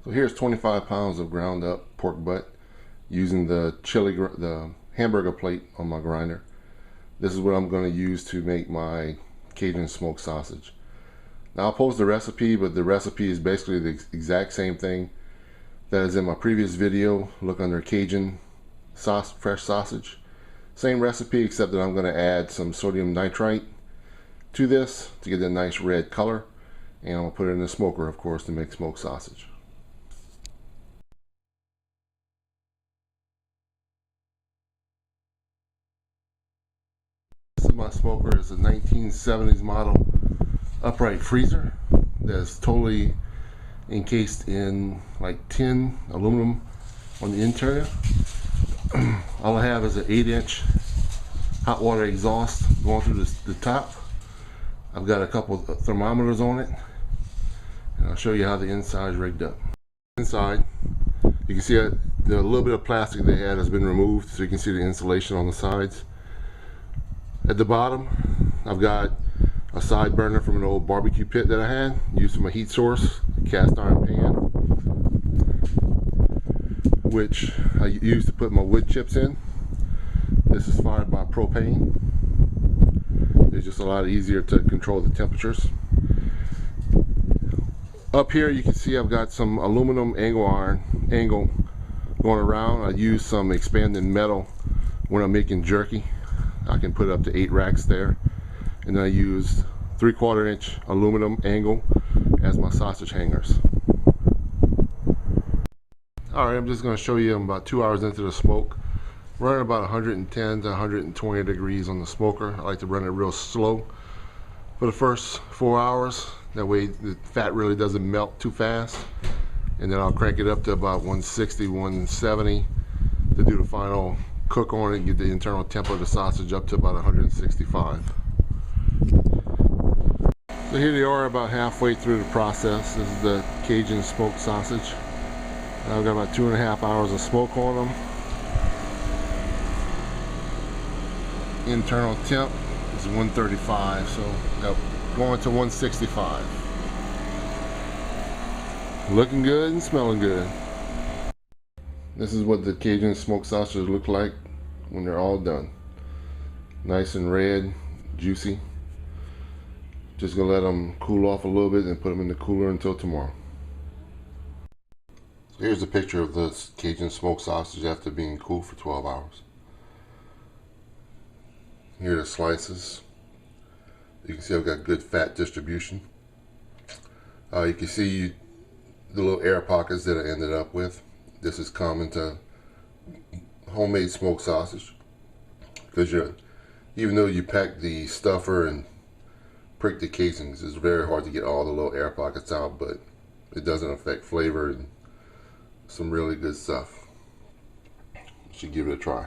So here's 25 pounds of ground up pork butt using the hamburger plate on my grinder. This is what I'm going to use to make my Cajun smoked sausage. Now I'll post the recipe, but the recipe is basically the exact same thing that is in my previous video. Look under Cajun fresh sausage. Same recipe, except that I'm going to add some sodium nitrite to this to get that nice red color, and I'm going to put it in the smoker, of course, to make smoked sausage. This is my smoker. It's a 1970s model upright freezer that's totally encased in like tin aluminum on the interior. All I have is an 8-inch hot water exhaust going through the top. I've got a couple of thermometers on it, and I'll show you how the inside is rigged up. Inside, you can see the little bit of plastic they had has been removed, so you can see the insulation on the sides. At the bottom, I've got a side burner from an old barbecue pit that I had, used for my heat source, a cast iron pan, which I use to put my wood chips in. This is fired by propane. It's just a lot easier to control the temperatures. Up here you can see I've got some aluminum angle going around. I use some expanding metal when I'm making jerky. I can put up to 8 racks there. And then I use 3/4 inch aluminum angle as my sausage hangers. Alright, I'm just going to show you I'm about 2 hours into the smoke. Running about 110 to 120 degrees on the smoker. I like to run it real slow for the first 4 hours. That way the fat really doesn't melt too fast. And then I'll crank it up to about 160, 170 to do the final cook on it and get the internal temp of the sausage up to about 165. So here they are, about halfway through the process. This is the Cajun smoked sausage. I've got about 2.5 hours of smoke on them. Internal temp is 135, so going to 165. Looking good and smelling good. This is what the Cajun smoked sausages look like when they're all done. Nice and red, juicy. Just gonna let them cool off a little bit and put them in the cooler until tomorrow. So here's a picture of the Cajun smoked sausage after being cool for 12 hours. Here are the slices. You can see I've got good fat distribution. You can see the little air pockets that I ended up with. This is common to homemade smoked sausage, because even though you pack the stuffer and prick the casings, it's very hard to get all the little air pockets out, but it doesn't affect flavor and some really good stuff. You should give it a try.